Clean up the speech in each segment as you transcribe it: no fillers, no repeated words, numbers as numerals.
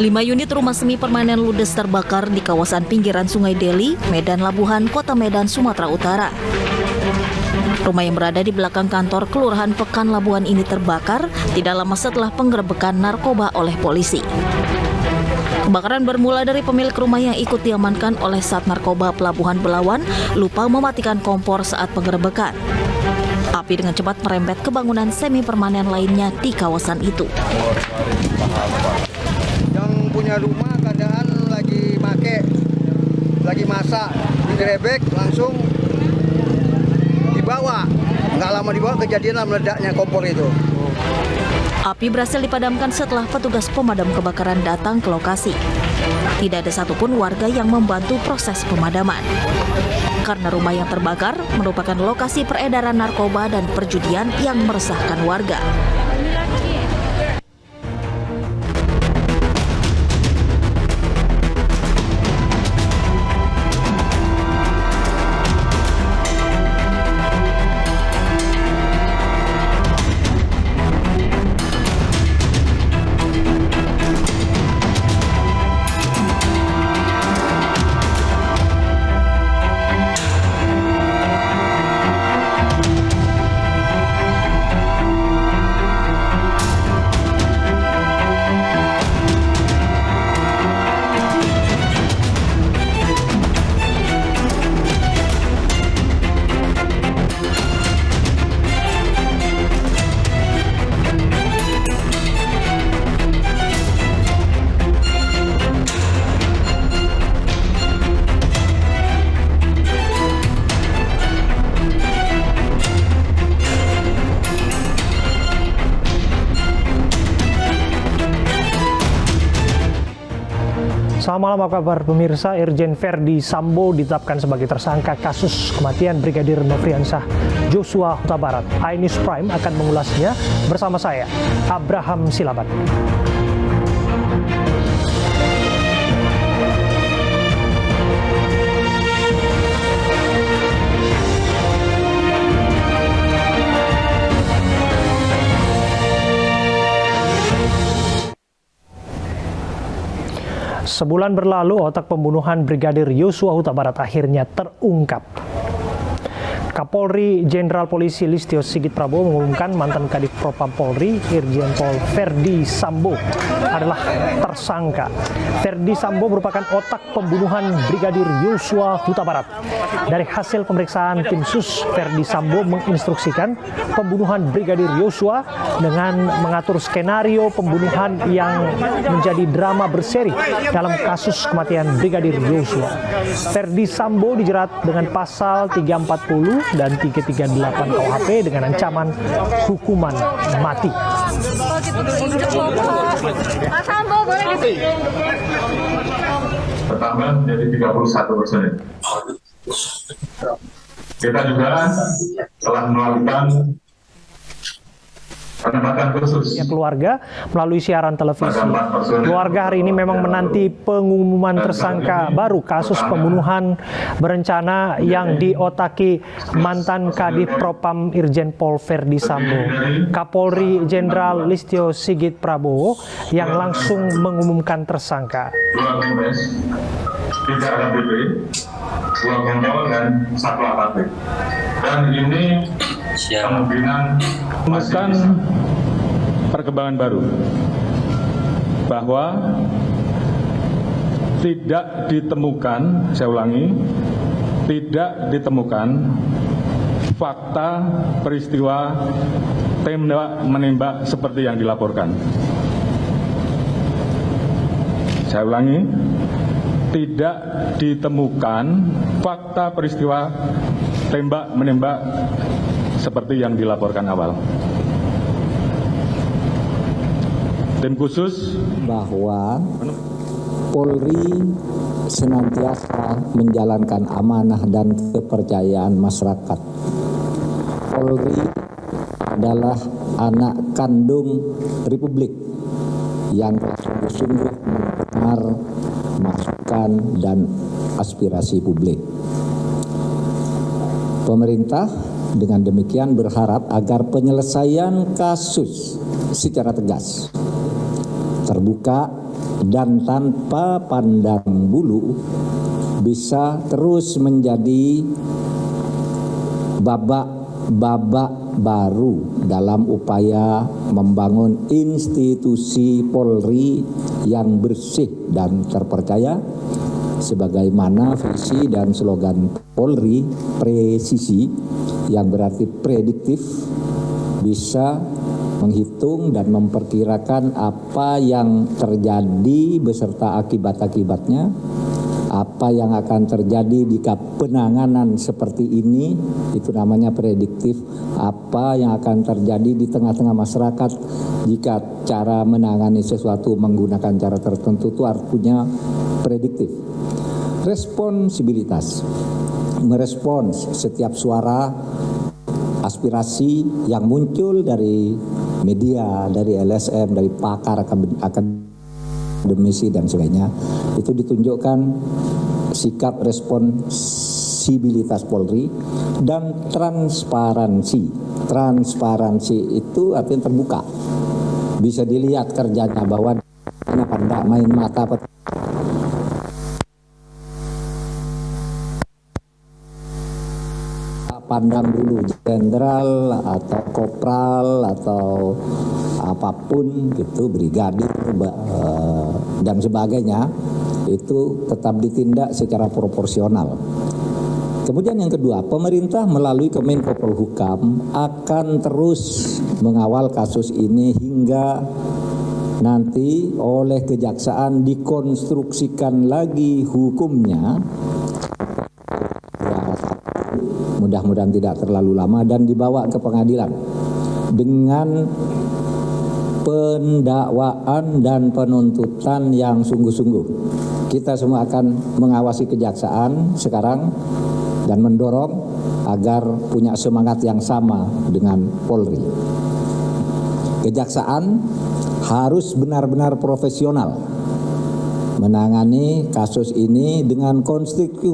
5 unit rumah semi permanen ludes terbakar di kawasan pinggiran Sungai Deli, Medan Labuhan, Kota Medan, Sumatera Utara. Rumah yang berada di belakang kantor Kelurahan Pekan Labuhan ini terbakar tidak lama setelah penggerebekan narkoba oleh polisi. Kebakaran bermula dari pemilik rumah yang ikut diamankan oleh Sat Narkoba Pelabuhan Belawan lupa mematikan kompor saat penggerebekan. Api dengan cepat merembet ke bangunan semi permanen lainnya di kawasan itu. Yang punya rumah keadaan lagi masak, digerebek langsung dibawa. Nggak lama dibawa kejadian meledaknya kompor itu. Api berhasil dipadamkan setelah petugas pemadam kebakaran datang ke lokasi. Tidak ada satupun warga yang membantu proses pemadaman. Karena rumah yang terbakar merupakan lokasi peredaran narkoba dan perjudian yang meresahkan warga. Selamat malam, apa kabar pemirsa? Irjen Verdi Sambo ditetapkan sebagai tersangka kasus kematian Brigadir Nofriansah Joshua Huta Barat. iNews Prime akan mengulasnya bersama saya, Abraham Silaban. Sebulan berlalu, otak pembunuhan Brigadir Joshua Huta Barat akhirnya terungkap. Kapolri Jenderal Polisi Listio Sigit Prabowo mengumumkan mantan Kadif Propam Polri, Irjen Pol Verdi Sambo adalah tersangka. Verdi Sambo merupakan otak pembunuhan Brigadir Joshua Huta Barat. Dari hasil pemeriksaan tim sus, Verdi Sambo menginstruksikan pembunuhan Brigadir Joshua dengan mengatur skenario pembunuhan yang menjadi drama berseri dalam kasus kematian Brigadir Joshua. Verdi Sambo dijerat dengan pasal 340 dan 338 KUHP dengan ancaman hukuman mati. Bertambah menjadi 31 personil. Kita juga telah melakukan penempatan khusus. Keluarga melalui siaran televisi. Keluarga hari ini memang menanti pengumuman tersangka baru kasus pembunuhan berencana yang diotaki mantan Kadif Propam Irjen Pol Verdi Sambo. Kapolri Jenderal Listio Sigit Prabowo yang langsung mengumumkan tersangka. 2 Kombes, 3 AKBP, 2 Kompol dan 1 AKP. Dan ini kemungkinan menemukan perkembangan baru bahwa tidak ditemukan, saya ulangi, tidak ditemukan fakta peristiwa tembak menembak seperti yang dilaporkan. Saya ulangi, tidak ditemukan fakta peristiwa tembak menembak seperti yang dilaporkan awal. Tim khusus bahwa Polri senantiasa menjalankan amanah dan kepercayaan masyarakat. Polri adalah anak kandung Republik yang sungguh-sungguh mendengar masukan dan aspirasi publik. Pemerintah dengan demikian berharap agar penyelesaian kasus secara tegas, terbuka, dan tanpa pandang bulu bisa terus menjadi babak baru dalam upaya membangun institusi Polri yang bersih dan terpercaya, sebagaimana visi dan slogan Polri, presisi, yang berarti prediktif, bisa menghitung dan memperkirakan apa yang terjadi beserta akibat-akibatnya, apa yang akan terjadi jika penanganan seperti ini, itu namanya prediktif, apa yang akan terjadi di tengah-tengah masyarakat jika cara menangani sesuatu menggunakan cara tertentu, itu artinya prediktif. Responsibilitas, merespons setiap suara, aspirasi yang muncul dari media, dari LSM, dari pakar akademisi dan sebagainya, itu ditunjukkan sikap responsibilitas Polri dan transparansi. Transparansi itu artinya terbuka, bisa dilihat kerjanya bahwa kenapa tidak main mata pandang dulu jenderal atau kopral atau apapun gitu, brigadir dan sebagainya, itu tetap ditindak secara proporsional. Kemudian yang kedua, pemerintah melalui Kemenko Polhukam akan terus mengawal kasus ini hingga nanti oleh kejaksaan dikonstruksikan lagi hukumnya, mudah-mudahan tidak terlalu lama, dan dibawa ke pengadilan dengan pendakwaan dan penuntutan yang sungguh-sungguh. Kita semua akan mengawasi kejaksaan sekarang dan mendorong agar punya semangat yang sama dengan Polri. Kejaksaan harus benar-benar profesional menangani kasus ini dengan konstruksi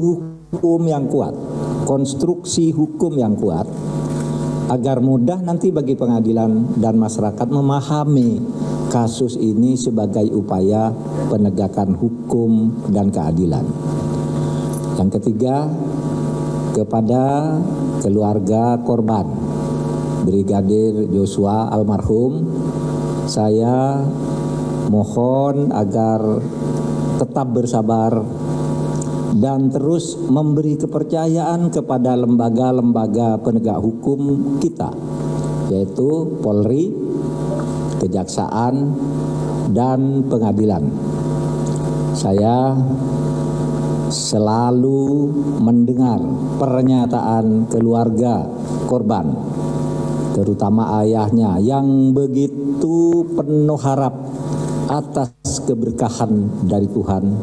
hukum yang kuat, agar mudah nanti bagi pengadilan dan masyarakat memahami kasus ini sebagai upaya penegakan hukum dan keadilan. Yang ketiga, kepada keluarga korban Brigadir Joshua almarhum, saya mohon agar tetap bersabar dan terus memberi kepercayaan kepada lembaga-lembaga penegak hukum kita, yaitu Polri, Kejaksaan, dan Pengadilan. Saya selalu mendengar pernyataan keluarga korban, terutama ayahnya yang begitu penuh harap atas keberkahan dari Tuhan,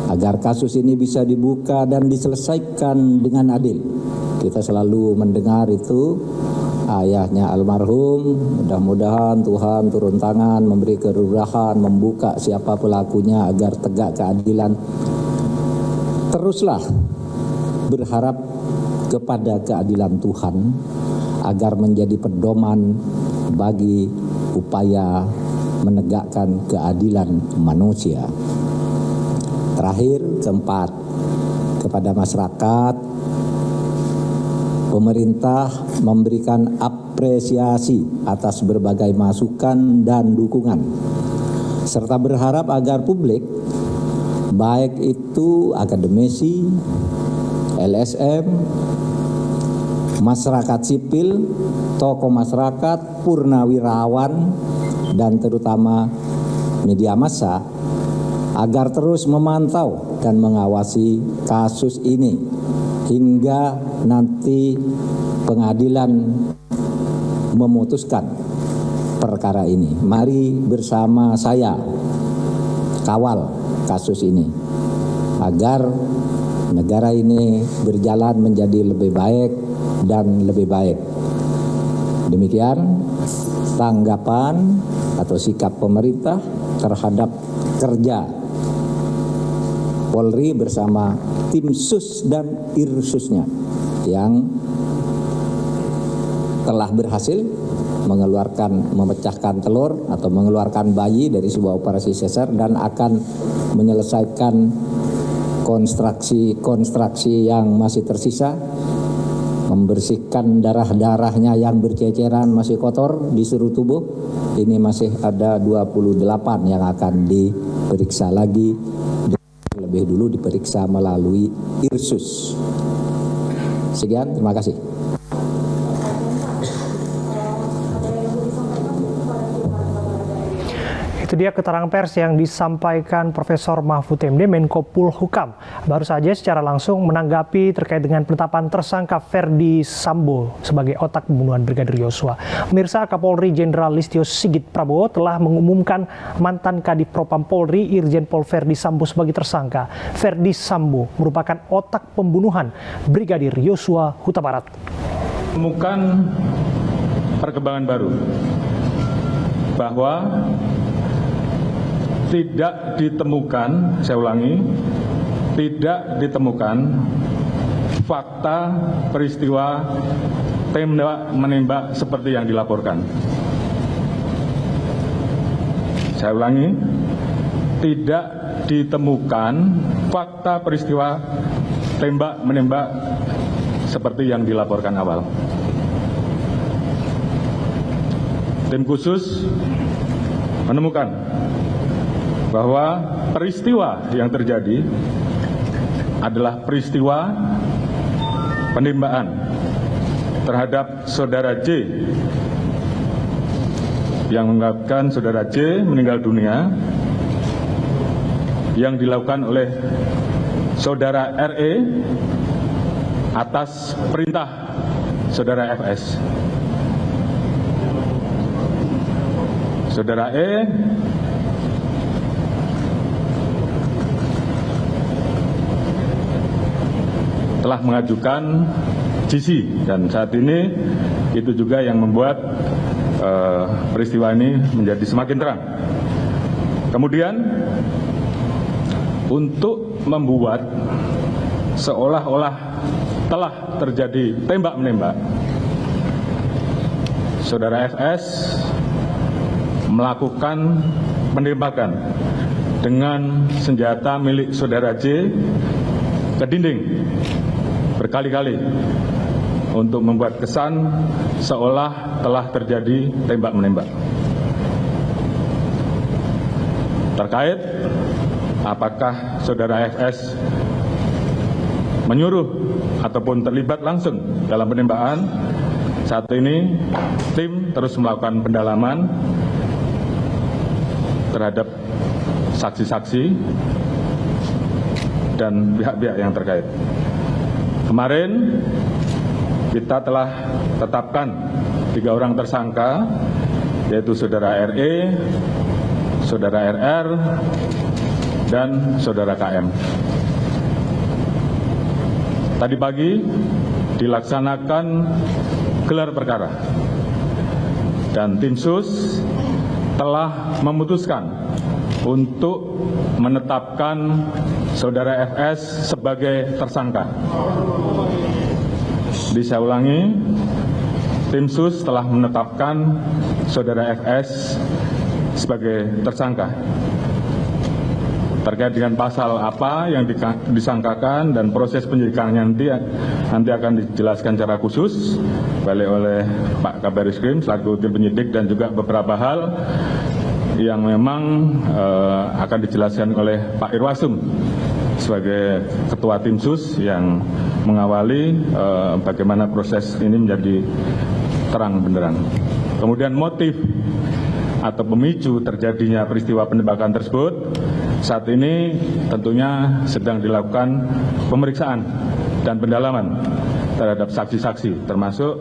agar kasus ini bisa dibuka dan diselesaikan dengan adil. Kita selalu mendengar itu, ayahnya almarhum, mudah-mudahan Tuhan turun tangan, memberi keluruhan, membuka siapa pelakunya agar tegak keadilan. Teruslah berharap kepada keadilan Tuhan agar menjadi pedoman bagi upaya menegakkan keadilan manusia. Terakhir, keempat, kepada masyarakat, pemerintah memberikan apresiasi atas berbagai masukan dan dukungan, serta berharap agar publik, baik itu akademisi, LSM, masyarakat sipil, tokoh masyarakat, purnawirawan, dan terutama media massa, agar terus memantau dan mengawasi kasus ini hingga nanti pengadilan memutuskan perkara ini. Mari bersama saya kawal kasus ini agar negara ini berjalan menjadi lebih baik dan lebih baik. Demikian tanggapan atau sikap pemerintah terhadap kerja Polri bersama tim sus dan irsusnya yang telah berhasil memecahkan telur atau mengeluarkan bayi dari sebuah operasi sesar dan akan menyelesaikan konstruksi yang masih tersisa, membersihkan darah-darahnya yang berceceran masih kotor di seluruh tubuh. Ini masih ada 28 yang akan diperiksa lagi, lebih dulu diperiksa melalui IRSUS. Sekian, terima kasih. Itu dia keterangan pers yang disampaikan Profesor Mahfud MD, Menko Polhukam. Baru saja secara langsung menanggapi terkait dengan penetapan tersangka Ferdi Sambo sebagai otak pembunuhan Brigadir Yosua. Pemirsa, Kapolri Jenderal Listio Sigit Prabowo telah mengumumkan mantan Kadif Propam Polri Irjen Pol Ferdi Sambo sebagai tersangka. Ferdi Sambo merupakan otak pembunuhan Brigadir Yosua Huta Barat. Temukan perkembangan baru bahwa tidak ditemukan, saya ulangi, tidak ditemukan fakta peristiwa tembak menembak seperti yang dilaporkan. Saya ulangi, tidak ditemukan fakta peristiwa tembak menembak seperti yang dilaporkan awal. Tim khusus menemukan bahwa peristiwa yang terjadi adalah peristiwa penembakan terhadap saudara J yang mengakibatkan saudara J meninggal dunia yang dilakukan oleh saudara RE atas perintah saudara FS. Saudara E telah mengajukan GC dan saat ini itu juga yang membuat peristiwa ini menjadi semakin terang. Kemudian untuk membuat seolah-olah telah terjadi tembak-menembak, saudara FS melakukan penembakan dengan senjata milik saudara J ke dinding berkali-kali untuk membuat kesan seolah telah terjadi tembak-menembak. Terkait apakah saudara FS menyuruh ataupun terlibat langsung dalam penembakan, saat ini tim terus melakukan pendalaman terhadap saksi-saksi dan pihak-pihak yang terkait. Kemarin kita telah tetapkan 3 orang tersangka, yaitu saudara RE, saudara RR, dan saudara KM. Tadi pagi dilaksanakan gelar perkara dan tim sus telah memutuskan untuk menetapkan saudara FS sebagai tersangka. Saya ulangi, tim sus telah menetapkan saudara FS sebagai tersangka. Terkait dengan pasal apa yang disangkakan dan proses penyidikannya nanti akan dijelaskan secara khusus oleh Pak Kabar Eskrim selaku tim penyidik dan juga beberapa hal yang memang akan dijelaskan oleh Pak Irwasum sebagai ketua tim sus yang mengawali bagaimana proses ini menjadi terang benderang. Kemudian motif atau pemicu terjadinya peristiwa penembakan tersebut saat ini tentunya sedang dilakukan pemeriksaan dan pendalaman terhadap saksi-saksi termasuk.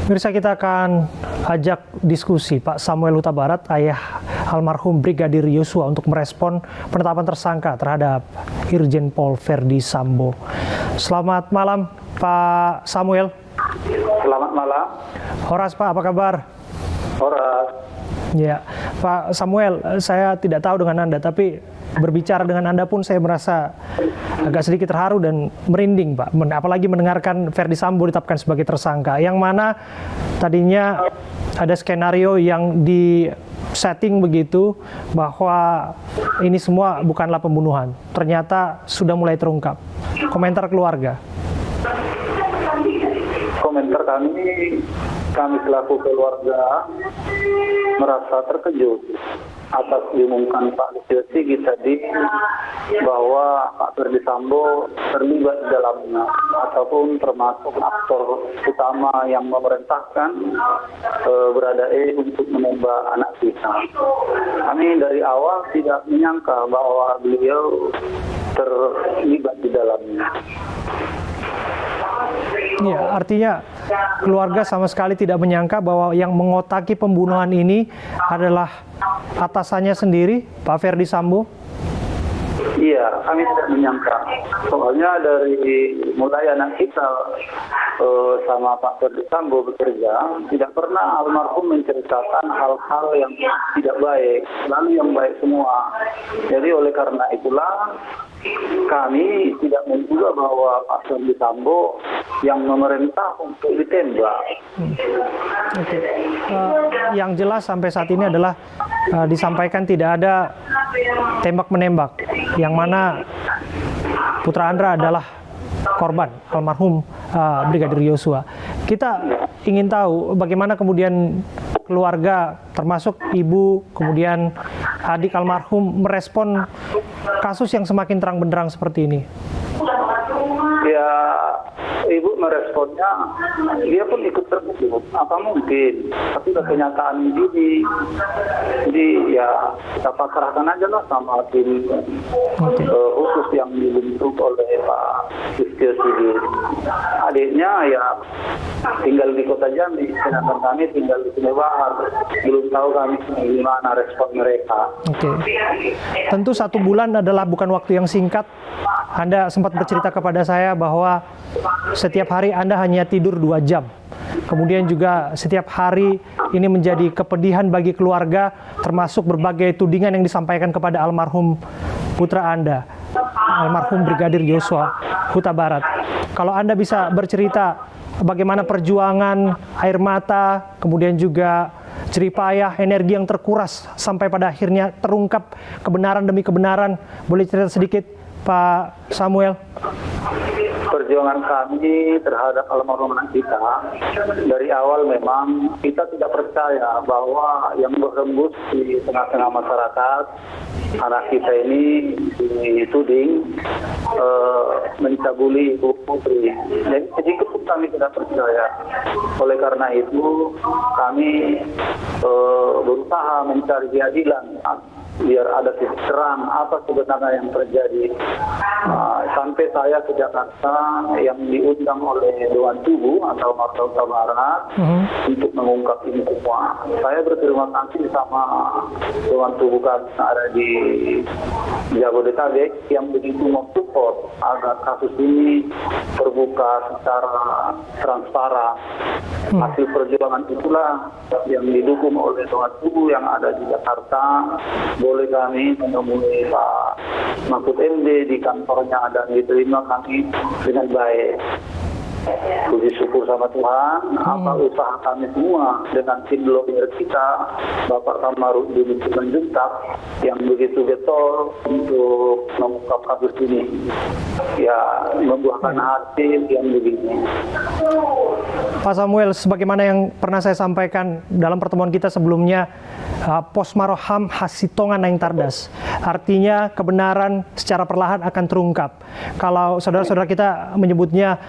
Pemirsa, kita akan ajak diskusi Pak Samuel Huta Barat, ayah almarhum Brigadir Yosua, untuk merespon penetapan tersangka terhadap Irjen Pol Ferdi Sambo. Selamat malam Pak Samuel. Selamat malam. Horas Pak, apa kabar? Horas. Ya, Pak Samuel, saya tidak tahu dengan Anda, tapi berbicara dengan Anda pun saya merasa agak sedikit terharu dan merinding, Pak. Apalagi mendengarkan Ferdy Sambo ditetapkan sebagai tersangka, yang mana tadinya ada skenario yang di setting begitu bahwa ini semua bukanlah pembunuhan. Ternyata sudah mulai terungkap. Komentar keluarga. Komentar kami selaku keluarga merasa terkejut atas diumumkan Pak Listio Sigit tadi bahwa Pak Ferdy Sambo terlibat di dalamnya ataupun termasuk aktor utama yang memerintahkan Baradae untuk menembak anak kita. Kami dari awal tidak menyangka bahwa beliau terlibat di dalamnya. Ya, artinya keluarga sama sekali tidak menyangka bahwa yang mengotaki pembunuhan ini adalah atasannya sendiri, Pak Ferdy Sambo? Iya, kami tidak menyangka. Soalnya dari mulai anak kita sama Pak Ferdy Sambo bekerja, tidak pernah almarhum menceritakan hal-hal yang tidak baik, selalu yang baik semua. Jadi oleh karena itulah kami tidak menduga bahwa Pak Ferdy Sambo yang memerintah untuk ditembak. Oke. Yang jelas sampai saat ini adalah disampaikan tidak ada tembak-menembak, yang mana Putra Andra adalah korban almarhum Brigadir Yosua. Kita ingin tahu bagaimana kemudian keluarga, termasuk ibu, kemudian adik almarhum merespon kasus yang semakin terang benderang seperti ini. Ya, ibu meresponnya, dia pun ikut terkejut. Apa mungkin? Tapi kenyataan ini, jadi ya kita pasrahkan aja lah sama tim khusus yang dibentuk oleh Pak Listio Sigit. Adiknya ya tinggal di Kota Jambi, sedangkan kami tinggal di Sungai Bahar. Belum tahu kami gimana respon mereka. Oke. Tentu 1 bulan adalah bukan waktu yang singkat. Anda sempat bercerita kepada saya bahwa setiap hari Anda hanya tidur 2 jam. Kemudian juga setiap hari ini menjadi kepedihan bagi keluarga, termasuk berbagai tudingan yang disampaikan kepada almarhum putra Anda, almarhum Brigadir Yosua Huta Barat. Kalau Anda bisa bercerita bagaimana perjuangan, air mata, kemudian juga jerih payah, energi yang terkuras sampai pada akhirnya terungkap kebenaran demi kebenaran. Boleh cerita sedikit, Pak Samuel? Perjuangan kami terhadap almarhum anak kita dari awal memang kita tidak percaya bahwa yang berhembus di tengah-tengah masyarakat anak kita ini dituding mencabuli ibu putri. Jadi sedikit pun kami tidak percaya. Oleh karena itu kami berusaha mencari keadilan biar ada titik terang apa sebenarnya yang terjadi. Sampai saya ke Jakarta yang diundang oleh Dewan Tubuh atau Marta Huta Barat untuk mengungkap ini semua. Saya berterima kasih sama Dewan Tubuh kami yang ada di Jabodetabek yang begitu mensupport agar kasus ini terbuka secara transparan. Hasil perjuangan itulah yang didukung oleh Dewan Tubuh yang ada di Jakarta. Boleh kami menemui Pak Mahfud MD di kantornya dan diterima kami dengan baik. Puji syukur sama Tuhan, apa usaha kami semua dengan tim lawyer kita, Bapak Kamarudin Simanjuntak, yang begitu getol untuk mengungkap kasus ini. Ya, membuahkan hasil yang begini. Pak Samuel, sebagaimana yang pernah saya sampaikan dalam pertemuan kita sebelumnya, posmaroham hasitongan naing tardas. Artinya kebenaran secara perlahan akan terungkap. Kalau saudara-saudara kita menyebutnya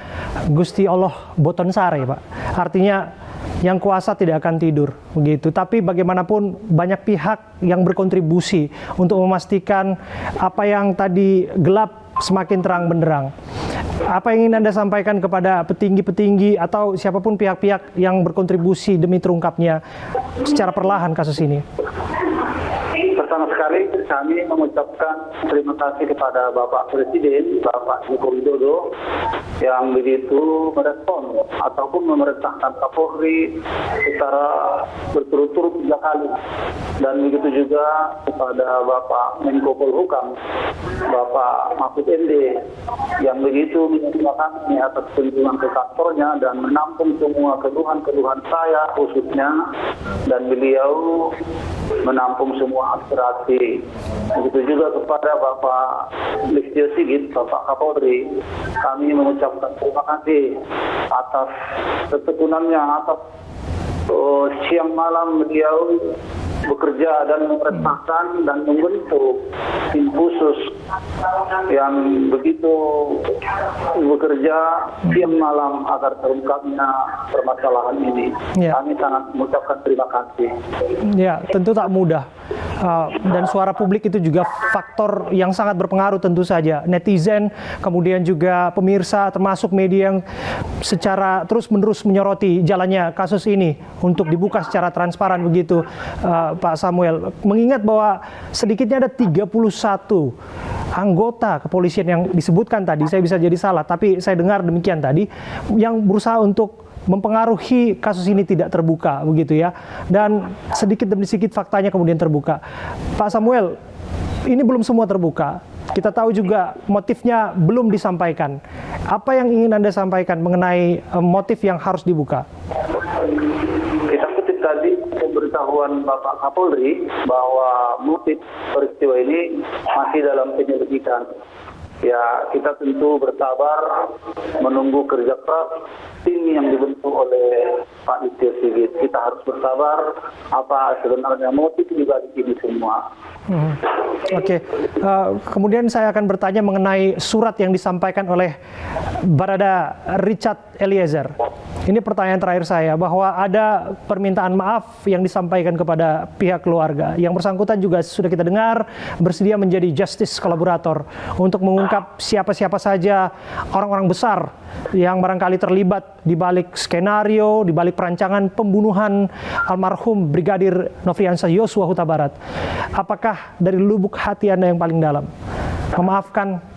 Gusti Allah boton sare, Pak. Artinya yang kuasa tidak akan tidur, begitu. Tapi bagaimanapun banyak pihak yang berkontribusi untuk memastikan apa yang tadi gelap semakin terang benderang. Apa yang ingin Anda sampaikan kepada petinggi-petinggi atau siapapun pihak-pihak yang berkontribusi demi terungkapnya secara perlahan kasus ini? pertama sekali kami mengucapkan terima kasih kepada Bapak Presiden, Bapak Joko Widodo, yang begitu merespon ataupun memerintahkan Kapolri secara berturut-turut 3 kali. Dan begitu juga kepada Bapak Menko Polhukam, Bapak Mahfud MD, yang begitu menyediakan kami atas kunjungan ke kantornya dan menampung semua keluhan-keluhan saya khususnya, dan beliau menampung semua aspirasi. Begitu juga kepada Bapak Listio Sigit, Bapak Kapolri, kami mengucapkan terima kasih atas ketekunannya, atas siang malam beliau bekerja dan memerintahkan dan membentuk tim khusus yang begitu bekerja siang malam agar terungkapnya permasalahan ini. Ya. Kami sangat mengucapkan terima kasih. Ya, tentu tak mudah. Dan suara publik itu juga faktor yang sangat berpengaruh tentu saja. Netizen, kemudian juga pemirsa, termasuk media yang secara terus-menerus menyoroti jalannya kasus ini untuk dibuka secara transparan begitu, Pak Samuel. Mengingat bahwa sedikitnya ada 31 anggota kepolisian yang disebutkan tadi, saya bisa jadi salah, tapi saya dengar demikian tadi, yang berusaha untuk mempengaruhi kasus ini tidak terbuka begitu ya, dan sedikit demi sedikit faktanya kemudian terbuka. Pak Samuel, ini belum semua terbuka. Kita tahu juga motifnya belum disampaikan. Apa yang ingin Anda sampaikan mengenai motif yang harus dibuka? Kita kutip tadi pemberitahuan Bapak Kapolri bahwa motif peristiwa ini masih dalam penyelidikan. Ya, kita tentu bersabar menunggu kerja keras tim yang dibentuk oleh Pak Listio Sigit. Kita harus bersabar apa sebenarnya motif juga di sini semua. Oke. Kemudian saya akan bertanya mengenai surat yang disampaikan oleh Barada Richard Eliezer. Ini pertanyaan terakhir saya, bahwa ada permintaan maaf yang disampaikan kepada pihak keluarga. Yang bersangkutan juga sudah kita dengar bersedia menjadi justice kolaborator untuk mengungkap siapa-siapa saja orang-orang besar yang barangkali terlibat di balik skenario, di balik perancangan pembunuhan almarhum Brigadir Nofriansah Yosua Huta Barat. Apakah dari lubuk hati Anda yang paling dalam memaafkan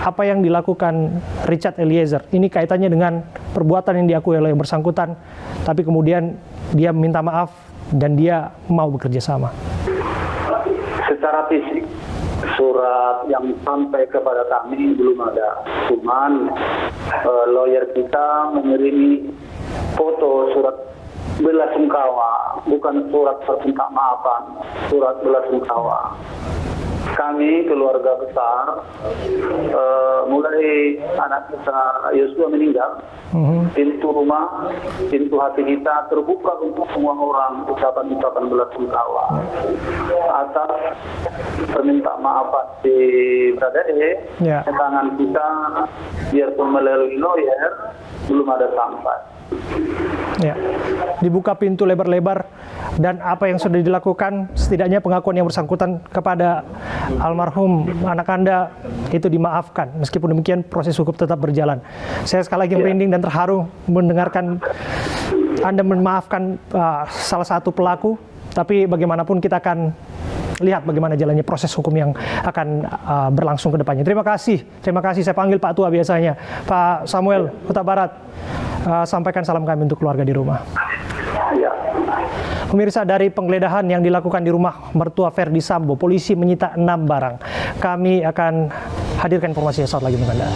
apa yang dilakukan Richard Eliezer? Ini kaitannya dengan perbuatan yang diakui oleh yang bersangkutan, tapi kemudian dia minta maaf dan dia mau bekerja sama. Secara fisik, surat yang sampai kepada kami belum ada. Cuman lawyer kita mengirim foto surat belasungkawa, bukan surat permintaan maafan, surat belasungkawa. Kami keluarga besar, mulai anak kita Yosua meninggal, pintu rumah, pintu hati kita terbuka untuk semua orang, ucapan-ucapan belasungkawa atas permintaan maaf di Bradade. Tangan kita biarpun melalui lawyer belum ada sampai. Ya, dibuka pintu lebar-lebar, dan apa yang sudah dilakukan, setidaknya pengakuan yang bersangkutan kepada almarhum anak Anda itu dimaafkan. Meskipun demikian proses hukum tetap berjalan. Saya sekali lagi merinding dan terharu mendengarkan Anda memaafkan salah satu pelaku, tapi bagaimanapun kita akan lihat bagaimana jalannya proses hukum yang akan berlangsung ke depannya. Terima kasih, saya panggil Pak Tua biasanya. Pak Samuel Huta Barat, sampaikan salam kami untuk keluarga di rumah. Ya. Pemirsa, dari penggeledahan yang dilakukan di rumah mertua Ferdi Sambo, polisi menyita 6 barang. Kami akan hadirkan informasinya saat lagi untuk Anda.